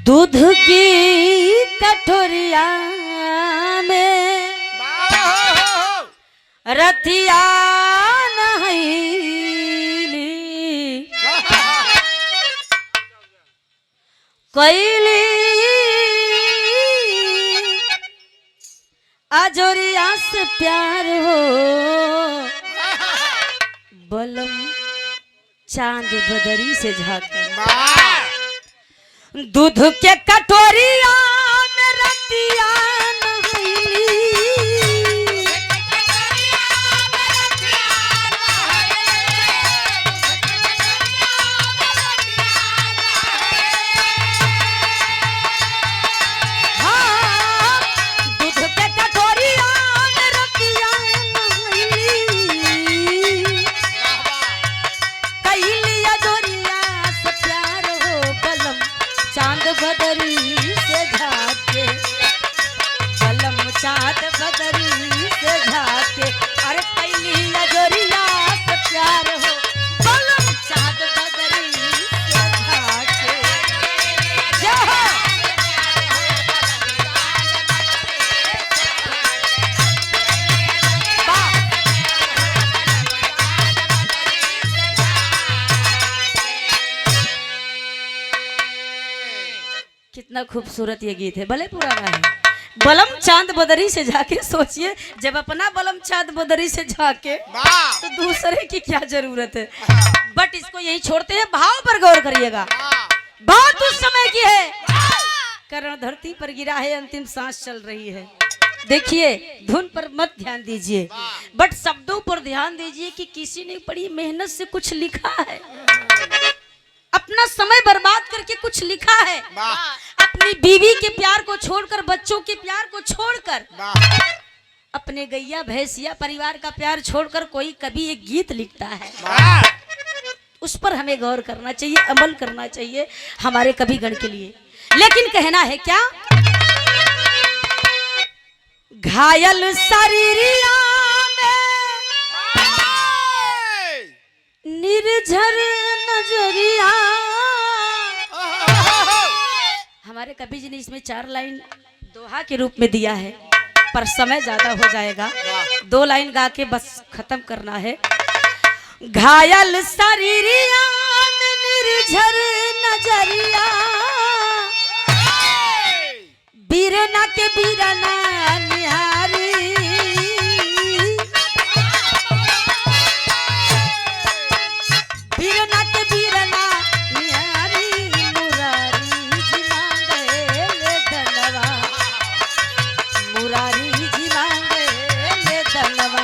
दूध की कटोरिया में रतिया नहैली कैली अजोरिया से प्यार हो बलम चांद बदरी से झाके दूध के कटोरिया में रतिया नहैली हाँ, दूध के कटोरिया में रतिया नहैली कैली अजोरिया से प्यार हो बलम चांद बदरी से झाके बलम चांद बदरी से झाके अरे कैली अजोरिया से प्यार हो बलम चांद बदरी से झाके जय हो। वाह, कितना खूबसूरत ये गीत है, भले पुराना है। बलम चांद बदरी से झाके, सोचिए जब अपना बलम चांद बदरी से झाके तो दूसरे की क्या जरूरत है। बट इसको यही छोड़ते हैं, भाव पर गौर करिएगा। बात उस समय की है, कर्ण धरती पर गिरा है, अंतिम सांस चल रही है। देखिए धुन पर मत ध्यान दीजिए, बट शब्दों पर ध्यान दीजिए कि किसी ने बड़ी मेहनत से कुछ लिखा है, अपना समय बर्बाद करके कुछ लिखा है, अपनी बीवी के प्यार को छोड़कर, बच्चों के प्यार को छोड़कर, अपने गैया भैंसिया परिवार का प्यार छोड़कर कोई कभी एक गीत लिखता है, उस पर हमें गौर करना चाहिए, अमल करना चाहिए हमारे कवि गण के लिए। लेकिन कहना है क्या, घायल शरीरिया में निर्झर नजरिया। हमारे कवि जी ने इसमें 4 लाइन दोहा के रूप में दिया है, पर समय ज्यादा हो जाएगा, 2 लाइन गा के बस खत्म करना है। घायल शरीरिया में निर्झर नजरिया, बीरना के बीरना निहारी, बीरना के बीरना निहारी, मुरारी जी मांगे ले धनवा, मुरारी जी मांगे ले धनवा,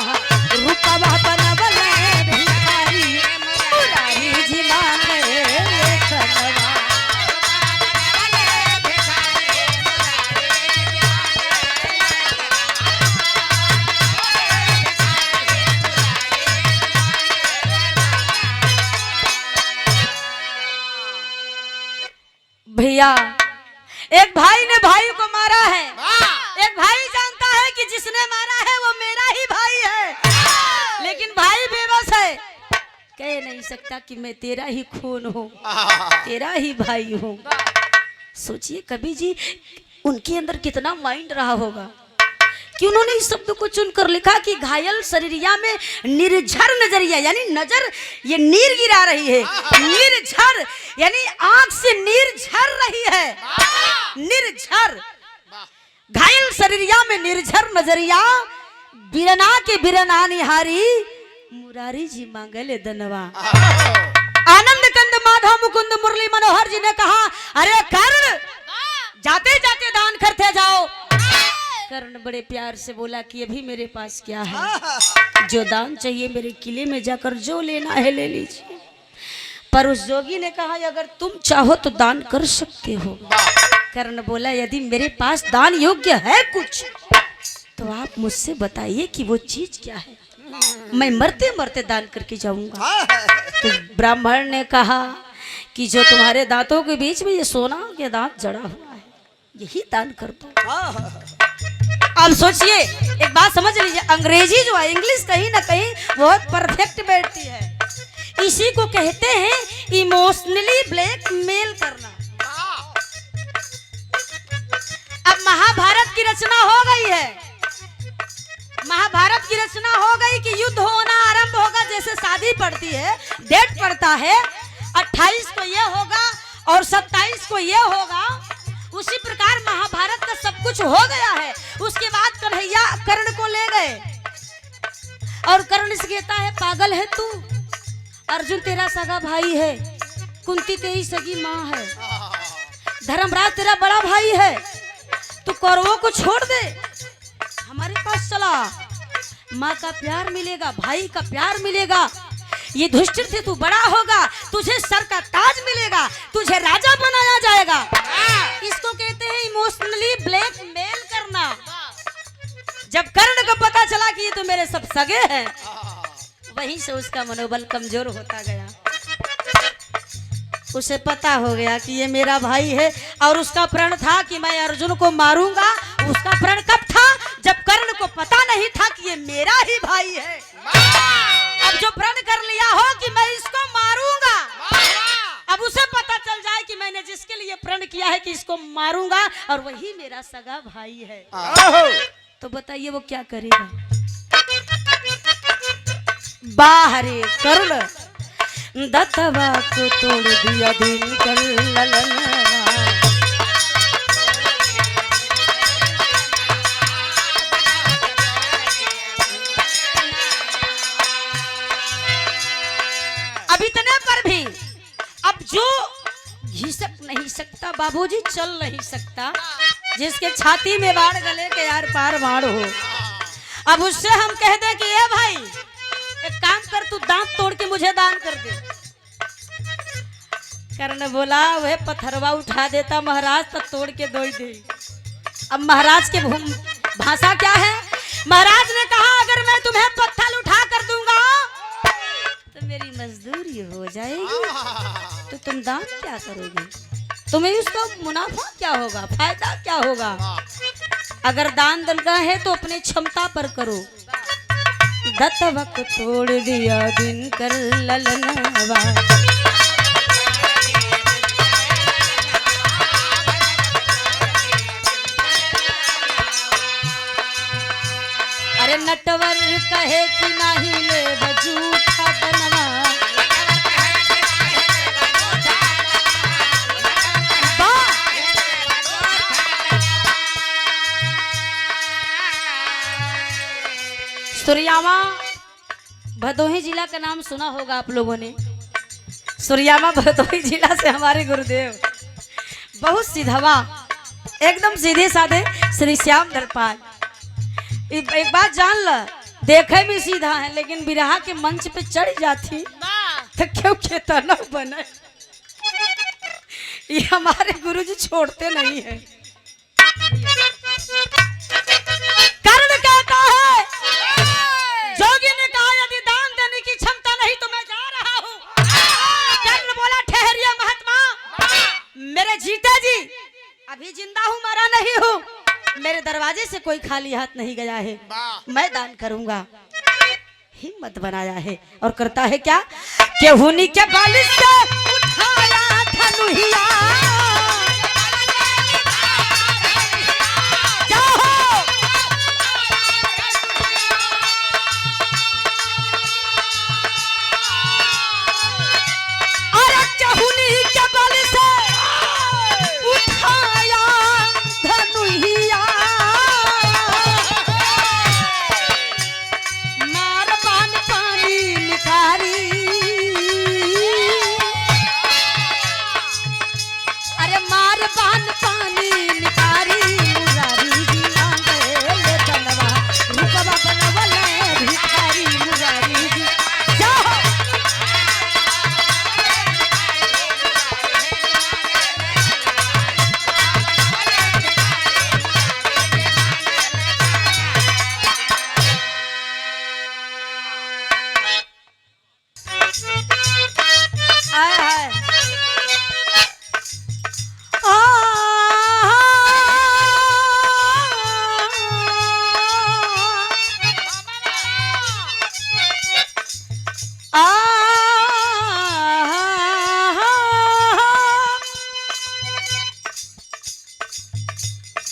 रूपवा बनवले भिखारी, मुरारी जी मांगे ले धनवा। भैया एक भाई ने भाई को मारा है, एक भाई जानता है कि जिसने मारा है वो मेरा ही भाई है, लेकिन भाई बेबस है, कह नहीं सकता कि मैं तेरा ही खून हूँ, तेरा ही भाई हूँ। सोचिए कवि जी उनके अंदर कितना माइंड रहा होगा कि उन्होंने इस शब्द को चुनकर लिखा कि घायल शरीरिया में निर्झर नजरिया, यानी नजर ये नीर गिरा रही है, निर्झर यानी आंख से नीर झर रही है, निर्झर। घायल शरीरिया में निर्झर नजरिया, बिरना के बिरना निहारी, मुरारी जी मांगले धनवा। आनंद कंद माधव मुकुंद मुरली मनोहर जी ने कहा, अरे कर्ण जाते जाते दान करते जाओ। कर्ण बड़े प्यार से बोला कि अभी मेरे पास क्या है, जो दान चाहिए मेरे किले में जाकर जो लेना है ले लीजिए। पर उस जोगी ने कहा अगर तुम चाहो तो दान कर सकते हो। कर्ण बोला यदि मेरे पास दान योग्य है कुछ तो आप मुझसे बताइए कि वो चीज क्या है, मैं मरते मरते दान करके जाऊंगा। तो ब्राह्मण ने कहा कि जो तुम्हारे दांतों के बीच में ये सोना के दांत जड़ा हुआ है यही दान कर दो। अब सोचिए एक बात समझ लीजिए, अंग्रेजी जो है इंग्लिश कहीं ना कहीं बहुत परफेक्ट बैठती है। इसी को कहते हैं इमोशनली ब्लैकमेल करना। घोषणा हो गई कि युद्ध होना आरंभ होगा। जैसे शादी पड़ती है, डेट पड़ता है, 28 को ये होगा और 27 को ये होगा, उसी प्रकार महाभारत का सब कुछ हो गया है। उसके बाद कन्हैया कर्ण को ले गए और कर्ण से कहता है पागल है तू, अर्जुन तेरा सगा भाई है, कुंती तेरी सगी माँ है, धर्मराज तेरा बड़ा भाई है, तू कौरवों को छोड़ दे, हमारे पास चला, माँ का प्यार मिलेगा, भाई का प्यार मिलेगा, ये दुष्ट से तू बड़ा होगा, तुझे सर का ताज मिलेगा, तुझे राजा बनाया जाएगा। इसको कहते हैं इमोशनली ब्लैकमेल करना। जब कर्ण को पता चला कि ये तो मेरे सब सगे हैं, वहीं से उसका मनोबल कमजोर होता गया। उसे पता हो गया कि ये मेरा भाई है और उसका प्रण था कि मैं अर्जुन को मारूंगा। उसका प्रण कब था? जब कर्ण को पता नहीं था कि ये मेरा ही भाई है। अब जो प्रण कर लिया हो कि मैं इसको मारूंगा, अब उसे पता चल जाए कि मैंने जिसके लिए प्रण किया है कि इसको मारूंगा और वही मेरा सगा भाई है, तो बताइए वो क्या करेगा? बाहरे कर्ण दत्तवा को तोड़ दिया दिन कर ललनवा। अब इतने पर भी अब जो घिसक नहीं सकता बाबूजी, चल नहीं सकता, जिसके छाती में बाढ़ गले के यार पार बाढ़ हो, अब उससे हम कह दे कि ये भाई एक काम कर, तू दांत तोड़ के मुझे दान कर दे। कर्ण बोला वह पत्थरवा उठा देता महाराज तो तोड़ के दो दे। अब महाराज के भाषा क्या है? महाराज ने कहा अगर मैं तुम्हें पत्थर उठा कर दूंगा तो मेरी मजदूरी हो जाएगी, तो तुम दान क्या करोगे? तुम्हें उसका मुनाफा क्या होगा, फायदा क्या होगा? अगर दान देना है तो अपनी क्षमता पर करो। दत्तवक तोड़ दिया दिन कर ललनवा। अरे नटवर कहे कि नहीं ले बजूठा बनवा, सुरयामा भदोही जिला का नाम सुना होगा आप लोगों ने। सुरयामा भदोही जिला से हमारे गुरुदेव बहुत सीधवा, एकदम सीधे साधे श्री श्याम दरपाल। एक बात जान ल, देखे भी सीधा है लेकिन बिरहा के मंच पे चढ़ जाती तो क्यों कहता न बने। ये हमारे गुरुजी छोड़ते नहीं है। कर्ण कहता है, जोगी ने कहा यदि दान देने की क्षमता नहीं तो मैं जा रहा हूँ। कर्ण बोला ठहरिए महात्मा, मेरे जीते जी अभी जिंदा हूँ, मरा नहीं हूँ, मेरे दरवाजे से कोई खाली हाथ नहीं गया है, मैं दान करूंगा। हिम्मत बनाया है और करता है क्या? केहूनी के बल से उठाया धनुहिया,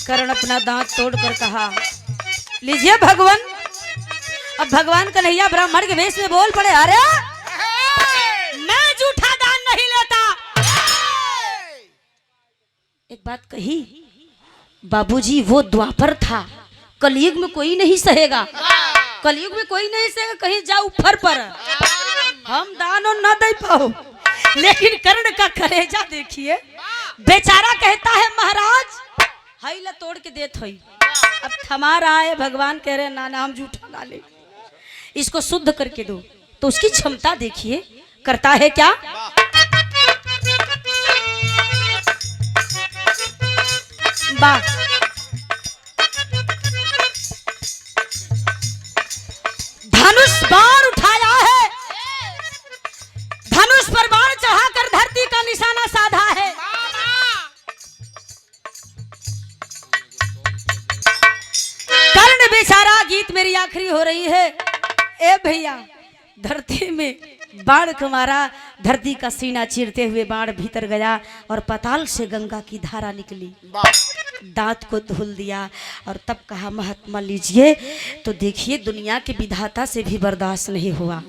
कर्ण अपना दांत तोड़कर कहा, लीजिए भगवान, अब भगवान कन्हैया ब्राह्मण के वेश में बोल पड़े, अरे मैं झूठा दान नहीं लेता। एक बात कही, बाबूजी वो द्वापर था, कलयुग में कोई नहीं सहेगा, कलयुग में कोई नहीं सहेगा, कहीं जाओ फर पर हम दान और ना दे पाओ। लेकिन कर्ण का कलेजा देखिए, बेचारा कहता है महाराज हाई ला तोड़ के देत हई। अब थमा रहा है, भगवान कह रहे ना ना हम झूठा ना ले, इसको शुद्ध करके दो। तो उसकी क्षमता देखिए, करता है क्या, वाह, धनुष बाण उठाया है, धनुष पर बाण चढ़ाकर धरती का निशाना साधा है। कर्ण बेचारा, गीत मेरी आखिरी हो रही है, ए भैया धरती में बाण को मारा, धरती का सीना चीरते हुए बाण भीतर गया और पाताल से गंगा की धारा निकली, दांत को धुल दिया और तब कहा महात्मा लीजिए। तो देखिए दुनिया के विधाता से भी बर्दाश्त नहीं हुआ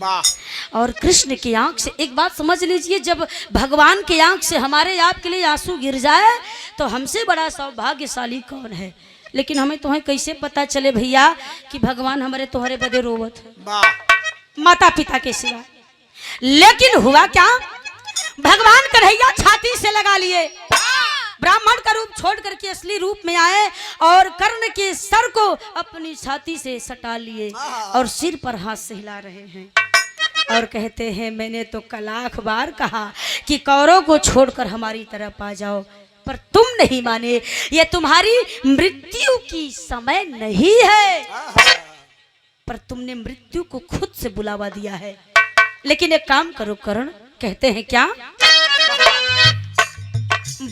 और कृष्ण की आंख से, एक बात समझ लीजिए, जब भगवान की आंख से हमारे आपके लिए आंसू गिर जाए तो हमसे बड़ा सौभाग्यशाली कौन है। लेकिन हमें तुम्हें कैसे पता चले भैया कि भगवान हमारे तुम्हारे बदे रोवत है, माता पिता के सिवा। लेकिन हुआ क्या, भगवान कन्हैया छाती से लगा लिए, ब्राह्मण का रूप छोड़ करके असली रूप में आए और कर्ण के सर को अपनी छाती से सटा लिए और सिर पर हाथ से हिला रहे हैं और कहते हैं मैंने तो कलाख बार कहा कि कौरव को छोड़कर हमारी तरफ आ जाओ, पर तुम नहीं माने, ये तुम्हारी मृत्यु की समय नहीं है, पर तुमने मृत्यु को खुद से बुलावा दिया है। लेकिन एक काम करो कर्ण, कहते हैं क्या,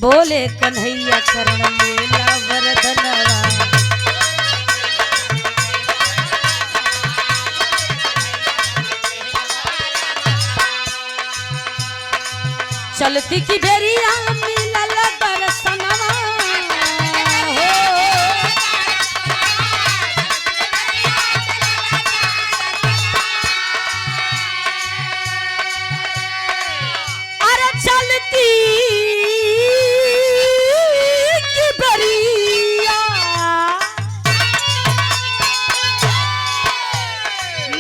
बोले कन्हैया कर्ण मेला वरदनवा, चलती की बेरिया मिलल दर्शनवा, अरे चलती की बेरिया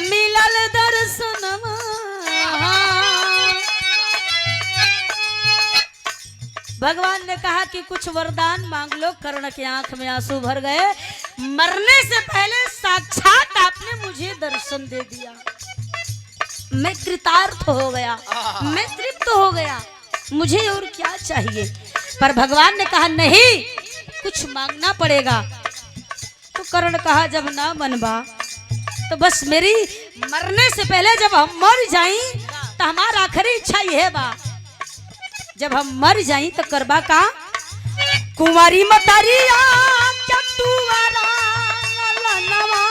मिलल दर्शनवा। भगवान ने कहा कि कुछ वरदान मांग लो। कर्ण की आंख में आंसू भर गए, मरने से पहले साक्षात आपने मुझे दर्शन दे दिया, मैं कृतार्थ हो गया, मैं तृप्त हो गया, मुझे और क्या चाहिए। पर भगवान ने कहा नहीं, कुछ मांगना पड़ेगा। तो कर्ण कहा जब ना मनबा तो बस मेरी मरने से पहले जब हम मर जाएं तो हमारा आखिरी इच्छा यह बा, जब हम मर जाएं तो करबा का, कुंवारी मतरिया क्या तुअरा ललनवा,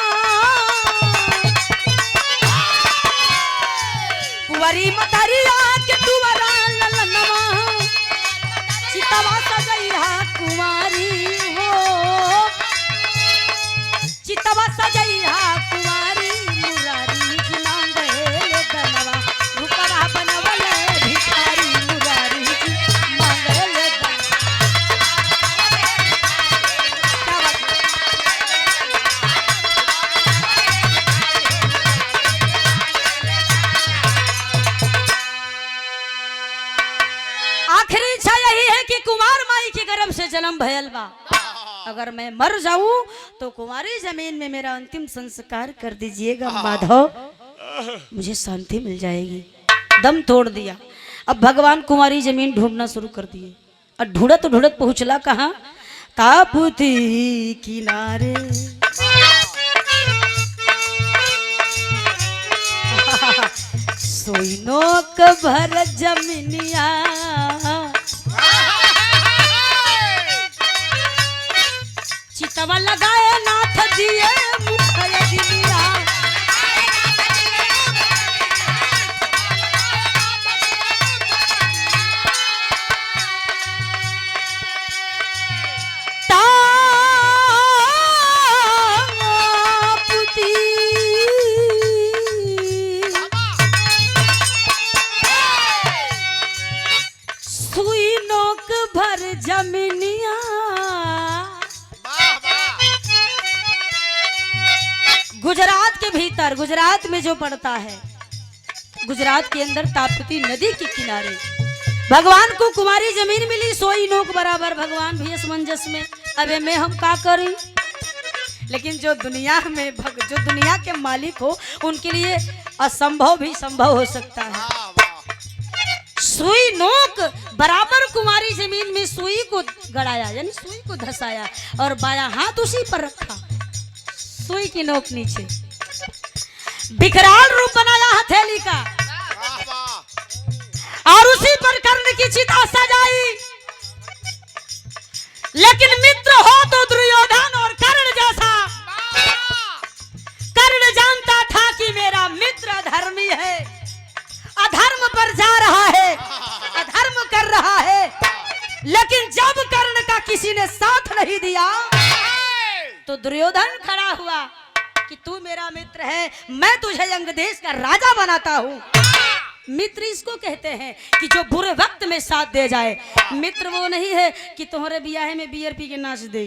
कुंवारी मतरिया क्या तुअरा ललनवा, चितवा सजैहा कुंवारी हो, चितवा सजैहा कुंवारी, मुरारी जी मांगे दनवा, रुपवा बनवले भिखारी, मुरारी जी मांगे दनवा। आखिरी इच्छा यही है कि कुमार माई के गर्भ से जन्म भयल बा, अगर मैं मर जाऊं तो कुमारी जमीन में मेरा अंतिम संस्कार कर दीजिएगा माधव, मुझे शांति मिल जाएगी। दम तोड़ दिया। अब भगवान कुमारी जमीन ढूंढना शुरू कर दिए और ढूंढत ढूंढत पहुंचला कहाँ, तापुती किनारे। सोइनो कभर जमीनिया, चितवा लगाए नाथ दिए मुखय दिया, तापुती नोक भर जमीनिया, गुजरात के भीतर, गुजरात में जो पड़ता है, गुजरात के अंदर ताप्ती नदी के किनारे भगवान को कुमारी जमीन मिली, सोई नोक बराबर। भगवान भी असमंजस में, अबे मैं हम का करी। लेकिन जो दुनिया में जो दुनिया के मालिक हो उनके लिए असंभव भी संभव हो सकता है। सुई नोक बराबर कुमारी जमीन में सुई को गड़ाया, यानी सुई को धसाया, और बायां हाथ उसी पर रखा, सुई की नोक नीचे। विकराल रूप बनाया हथेली का, और उसी पर कर्ण की चिता सजाई। लेकिन मित्र हो तो दुर्योधन और कर्ण जैसा। कर्ण जानता था कि मेरा मित्र अधर्मी है, अधर्म पर जा रहा है, अधर्म कर रहा है। लेकिन जब कर्ण का किसी ने साथ नहीं दिया तो दुर्योधन खड़ा हुआ कि तू मेरा मित्र है, मैं तुझे अंग देश का राजा बनाता हूँ। मित्र इसको कहते हैं कि जो बुरे वक्त में साथ दे जाए। मित्र वो नहीं है कि तुम्हारे ब्याह में बियर पी के नाच दे,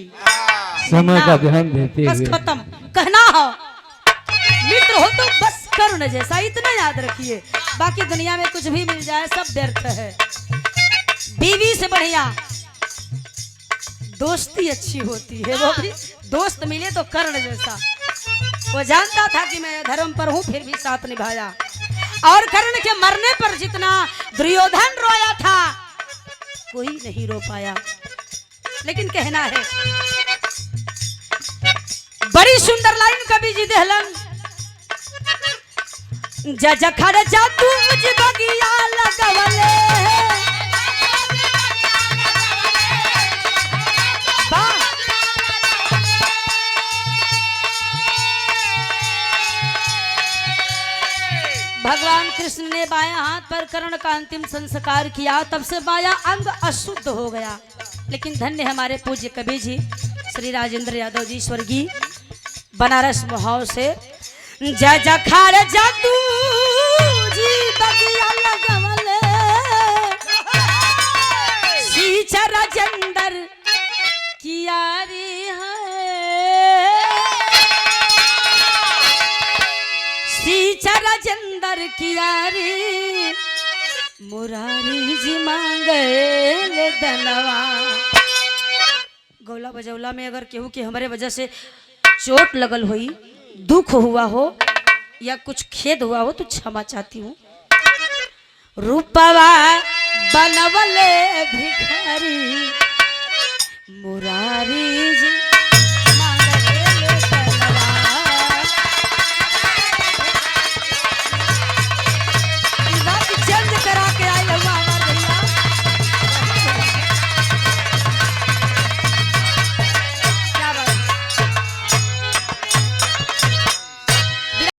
समय का ध्यान देते बस खत्म कहना हो। मित्र हो तो बस कर्ण जैसा, इतना याद रखिए। बाकी दुनिया में कुछ भी मिल जाए सब व्यर्थ है। बीवी से बढ़िया दोस्ती अच्छी होती है, वो भी दोस्त मिले तो कर्ण जैसा। वो जानता था कि मैं धर्म पर हूँ, फिर भी साथ निभाया। और कर्ण के मरने पर जितना दुर्योधन रोया था कोई नहीं रो पाया। लेकिन कहना है, बड़ी सुंदर लाइन कवि जी देहलन, जखड़ जातू मुझ बगिया लगवले, भगवान कृष्ण ने बायां हाथ पर कर्ण का अंतिम संस्कार किया, तब से बायां अंग अशुद्ध हो गया। लेकिन धन्य हमारे पूज्य कवि जी श्री राजेंद्र यादव जी स्वर्गीय, बनारस मोहाव से, जय जखाड़ जादू जी बगिया लगवले, शीच राजेंद्र कियारी है, शीच राजेंद्र कियारी, मुरारी जी मांगे धनवा। गौला बजौला में अगर केहू के हमारे वजह से चोट लगल हुई, दुख हुआ हो या कुछ खेद हुआ हो तो क्षमा चाहती हूँ। रूपवा बनवले भिखारी, मुरारी जी